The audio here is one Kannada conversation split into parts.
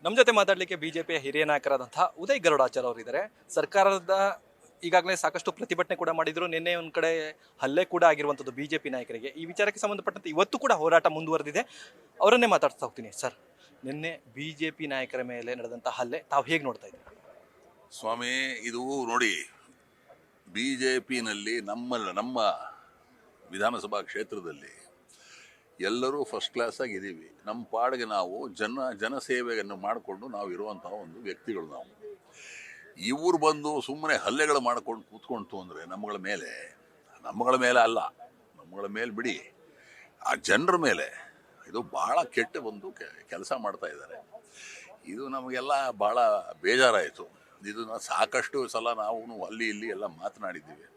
ನಮ್ಮ ಜೊತೆ ಮಾತಾಡಲಿಕ್ಕೆ ಬಿಜೆಪಿಯ ಹಿರಿಯ ನಾಯಕರಾದಂತಹ ಉದಯ್ ಗರುಡಾಚಾರ್ ಅವರು ಇದ್ದಾರೆ. ಸರ್ಕಾರದ ಈಗಾಗಲೇ ಸಾಕಷ್ಟು ಪ್ರತಿಭಟನೆ ಕೂಡ ಮಾಡಿದ್ರು. ನಿನ್ನೆ ಒಂದು ಕಡೆ ಹಲ್ಲೆ ಕೂಡ ಆಗಿರುವಂಥದ್ದು ಬಿಜೆಪಿ ನಾಯಕರಿಗೆ. ಈ ವಿಚಾರಕ್ಕೆ ಸಂಬಂಧಪಟ್ಟಂತೆ ಇವತ್ತು ಕೂಡ ಹೋರಾಟ ಮುಂದುವರೆದಿದೆ. ಅವರನ್ನೇ ಮಾತಾಡ್ತಾ ಹೋಗ್ತೀನಿ. ಸರ್, ನಿನ್ನೆ ಬಿಜೆಪಿ ನಾಯಕರ ಮೇಲೆ ನಡೆದಂಥ ಹಲ್ಲೆ ತಾವು ಹೇಗೆ ನೋಡ್ತಾ ಇದ್ದೀರಿ? ಸ್ವಾಮಿ, ಇದು ನೋಡಿ, ಬಿ ಜೆ ಪಿನಲ್ಲಿ ನಮ್ಮ ವಿಧಾನಸಭಾ ಕ್ಷೇತ್ರದಲ್ಲಿ ಎಲ್ಲರೂ ಫಸ್ಟ್ ಕ್ಲಾಸ್ ಆಗಿದ್ದೀವಿ. ನಮ್ಮ ಪಾಡಿಗೆ ನಾವು ಜನಸೇವೆಯನ್ನು ಮಾಡಿಕೊಂಡು ನಾವು ಇರುವಂತಹ ಒಂದು ವ್ಯಕ್ತಿಗಳು. ನಾವು ಇವರು ಬಂದು ಸುಮ್ಮನೆ ಹಲ್ಲೆಗಳು ಮಾಡ್ಕೊಂಡು ಕೂತ್ಕೊಂತು ಅಂದರೆ ನಮ್ಮಗಳ ಮೇಲೆ ಅಲ್ಲ, ನಮ್ಮಗಳ ಮೇಲೆ ಬಿಡಿ, ಆ ಜನರ ಮೇಲೆ ಇದು ಭಾಳ ಕೆಟ್ಟ ಒಂದು ಕೆಲಸ ಮಾಡ್ತಾ ಇದ್ದಾರೆ. ಇದು ನಮಗೆಲ್ಲ ಭಾಳ ಬೇಜಾರಾಯಿತು. ಇದನ್ನು ಸಾಕಷ್ಟು ಸಲ ನಾವು ಅಲ್ಲಿ ಇಲ್ಲಿ ಎಲ್ಲ ಮಾತನಾಡಿದ್ದೀವಿ.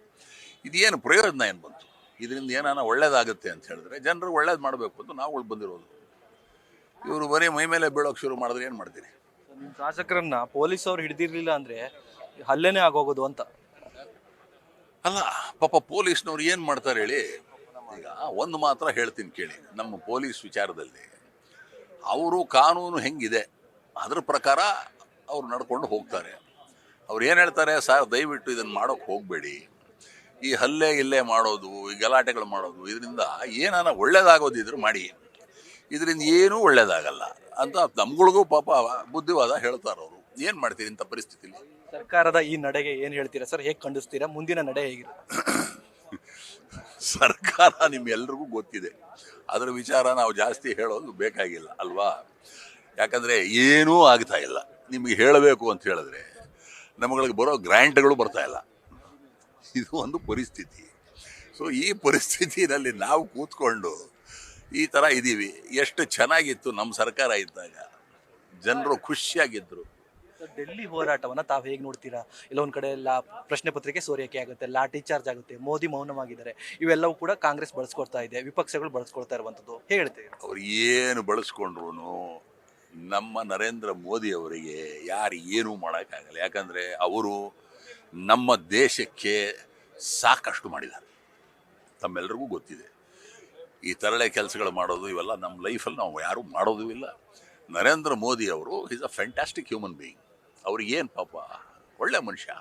ಇದೇನು ಪ್ರಯೋಜನ ಏನು ಬಂತು? ಇದರಿಂದ ಏನಾನ ಒಳ್ಳೇದಾಗುತ್ತೆ ಅಂತ ಹೇಳಿದ್ರೆ ಜನರಿಗೆ ಒಳ್ಳೇದು ಮಾಡಬೇಕು ಅಂತ ನಾವು ಬಂದಿರೋದು. ಇವರು ಬರೀ ಮೈ ಮೇಲೆ ಬೀಳೋಕೆ ಶುರು ಮಾಡಿದ್ರೆ ಏನು ಮಾಡ್ತೀರಿ? ನಿಮ್ಮ ಶಾಸಕರನ್ನ ಪೊಲೀಸ್ ಅವ್ರು ಹಿಡಿದಿರ್ಲಿಲ್ಲ ಅಂದ್ರೆ ಹಲ್ಲೆನೇ ಆಗೋಗೋದು ಅಂತ. ಅಲ್ಲ, ಪಾಪ ಪೊಲೀಸ್ನವ್ರು ಏನು ಮಾಡ್ತಾರೆ ಹೇಳಿ? ಈಗ ಒಂದು ಮಾತ್ರ ಹೇಳ್ತೀನಿ ಕೇಳಿ. ನಮ್ಮ ಪೊಲೀಸ್ ವಿಚಾರದಲ್ಲಿ ಅವರು ಕಾನೂನು ಹೆಂಗಿದೆ ಅದ್ರ ಪ್ರಕಾರ ಅವ್ರು ನಡ್ಕೊಂಡು ಹೋಗ್ತಾರೆ. ಅವ್ರು ಏನು ಹೇಳ್ತಾರೆ? ಸರ್, ದಯವಿಟ್ಟು ಇದನ್ನು ಮಾಡೋಕ್ಕೆ ಹೋಗಬೇಡಿ, ಈ ಹಲ್ಲೆ ಮಾಡೋದು, ಈ ಗಲಾಟೆಗಳು ಮಾಡೋದು, ಇದರಿಂದ ಏನಾನ ಒಳ್ಳೇದಾಗೋದಿದ್ರು ಮಾಡಿ, ಇದರಿಂದ ಏನೂ ಒಳ್ಳೇದಾಗಲ್ಲ ಅಂತ ನಮ್ಗಳಿಗೂ ಪಾಪ ಬುದ್ಧಿವಾದ ಹೇಳ್ತಾರೆ ಅವರು. ಏನು ಮಾಡ್ತೀರಿ ಇಂಥ ಪರಿಸ್ಥಿತಿಲಿ? ಸರ್ಕಾರದ ಈ ನಡೆಗೆ ಏನು ಹೇಳ್ತೀರಾ ಸರ್? ಹೇಗೆ ಖಂಡಿಸ್ತೀರಾ? ಮುಂದಿನ ನಡೆ ಹೇಗಿರುತ್ತೆ? ಸರ್ಕಾರ ನಿಮ್ಮೆಲ್ರಿಗೂ ಗೊತ್ತಿದೆ, ಅದರ ವಿಚಾರ ನಾವು ಜಾಸ್ತಿ ಹೇಳೋದು ಬೇಕಾಗಿಲ್ಲ ಅಲ್ವಾ? ಯಾಕಂದರೆ ಏನೂ ಆಗ್ತಾ ಇಲ್ಲ. ನಿಮಗೆ ಹೇಳಬೇಕು ಅಂತ ಹೇಳಿದ್ರೆ ನಮ್ಗಳಿಗೆ ಬರೋ ಗ್ರ್ಯಾಂಟ್ಗಳು ಬರ್ತಾ ಇಲ್ಲ. ಇದು ಒಂದು ಪರಿಸ್ಥಿತಿ. ಸೊ ಈ ಪರಿಸ್ಥಿತಿನಲ್ಲಿ ನಾವು ಕೂತ್ಕೊಂಡು ಈ ಥರ ಇದ್ದೀವಿ. ಎಷ್ಟು ಚೆನ್ನಾಗಿತ್ತು ನಮ್ಮ ಸರ್ಕಾರ ಇದ್ದಾಗ, ಜನರು ಖುಷಿಯಾಗಿದ್ದರು. ಡೆಲ್ಲಿ ಹೋರಾಟವನ್ನು ತಾವು ಹೇಗೆ ನೋಡ್ತೀರಾ? ಇಲ್ಲೊಂದು ಕಡೆ ಪ್ರಶ್ನೆ ಪತ್ರಿಕೆ ಸೋರಿಕೆ ಆಗುತ್ತೆ, ಲಾಠಿ ಚಾರ್ಜ್ ಆಗುತ್ತೆ, ಮೋದಿ ಮೌನವಾಗಿದ್ದಾರೆ, ಇವೆಲ್ಲವೂ ಕೂಡ ಕಾಂಗ್ರೆಸ್ ಬಳಸ್ಕೊಡ್ತಾ ಇದೆ, ವಿಪಕ್ಷಗಳು ಬಳಸ್ಕೊಡ್ತಾ ಇರುವಂಥದ್ದು. ಹೇಳ್ತೀವಿ ಅವ್ರು ಏನು ಬಳಸ್ಕೊಂಡ್ರು ನಮ್ಮ ನರೇಂದ್ರ ಮೋದಿ ಅವರಿಗೆ ಯಾರು ಏನೂ ಮಾಡೋಕ್ಕಾಗಲ್ಲ. ಯಾಕಂದರೆ ಅವರು ನಮ್ಮ ದೇಶಕ್ಕೆ ಸಾಕಷ್ಟು ಮಾಡಿದ್ದಾರೆ, ತಮ್ಮೆಲ್ಲರಿಗೂ ಗೊತ್ತಿದೆ. ಈ ತರಳೆ ಕೆಲಸಗಳು ಮಾಡೋದು ಇವೆಲ್ಲ ನಮ್ಮ ಲೈಫಲ್ಲಿ ನಾವು ಯಾರೂ ಮಾಡೋದೂ ಇಲ್ಲ. ನರೇಂದ್ರ ಮೋದಿ ಅವರು is a fantastic human being. ಅವ್ರಿಗೇನು ಪಾಪ ಒಳ್ಳೆ ಮನುಷ್ಯ.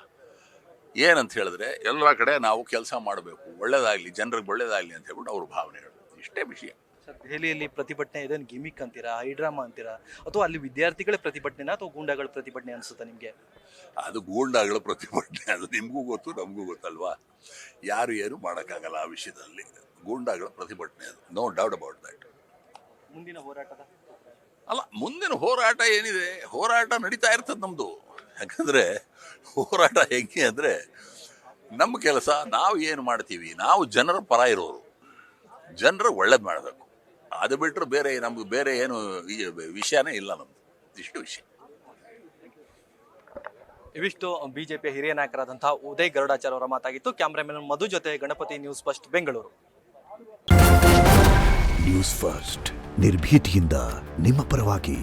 ಏನಂತ ಹೇಳಿದ್ರೆ ಎಲ್ಲ ಕಡೆ ನಾವು ಕೆಲಸ ಮಾಡಬೇಕು, ಒಳ್ಳೇದಾಗಲಿ, ಜನರಿಗೆ ಒಳ್ಳೇದಾಗಲಿ ಅಂತ ಹೇಳ್ಬಿಟ್ಟು ಅವ್ರ ಭಾವನೆಗಳು. ಇಷ್ಟೇ ವಿಷಯ. ಸರ್, ದೆಹಲಿಯಲ್ಲಿ ಪ್ರತಿಭಟನೆ ಇದನ್ನು ಗಿಮಿಕ್ ಅಂತೀರಾ, ಹೈಡ್ರಾಮಾ ಅಂತೀರಾ, ಅಥವಾ ಅಲ್ಲಿ ವಿದ್ಯಾರ್ಥಿಗಳ ಪ್ರತಿಭಟನೆನ ಅಥವಾ ಗೂಂಡಾಗಳ ಪ್ರತಿಭಟನೆ ಅನಿಸುತ್ತಾ ನಿಮಗೆ? ಅದು ಗೂಂಡಾಗಳ ಪ್ರತಿಭಟನೆ, ಅದು ನಿಮಗೂ ಗೊತ್ತು, ನಮಗೂ ಗೊತ್ತಲ್ವಾ. ಯಾರು ಏನು ಮಾಡೋಕ್ಕಾಗಲ್ಲ ಆ ವಿಷಯದಲ್ಲಿ. ಗೂಂಡಾಗಳ ಪ್ರತಿಭಟನೆ ಅದು, ನೋ ಡೌಟ್ ಅಬೌಟ್ ದಟ್. ಮುಂದಿನ ಹೋರಾಟದ ಮುಂದಿನ ಹೋರಾಟ ಏನಿದೆ, ಹೋರಾಟ ನಡೀತಾ ಇರ್ತದೆ ನಮ್ಮದು. ಯಾಕಂದರೆ ಹೋರಾಟ ಹೆಂಗೆ ಅಂದರೆ ನಮ್ಮ ಕೆಲಸ ನಾವು ಏನು ಮಾಡ್ತೀವಿ, ನಾವು ಜನರ ಪರ ಇರೋರು, ಜನರು ಒಳ್ಳೇದು ಮಾಡಬೇಕು. ಅದು ಬಿಟ್ಟರೆ ನಮ್ಗೆ ಬೇರೆ ಏನು ವಿಷಯನೇ ಇಲ್ಲ ನಮ್ಮದು. ಇಷ್ಟು ವಿಷಯ. ಇವಿಷ್ಟು ಬಿಜೆಪಿಯ ಹಿರಿಯ ನಾಯಕರಾದಂತಹ ಉದಯ್ ಗರುಡಾಚಾರ್ ಅವರ ಮಾತಾಗಿತ್ತು. ಕ್ಯಾಮ್ರಾಮನ್ ಮಧು ಜೊತೆ Ganapati, news first, Bengaluru. News first, ನಿರ್ಭೀತಿಯಿಂದ ನಿಮ್ಮ ಪರವಾಗಿ.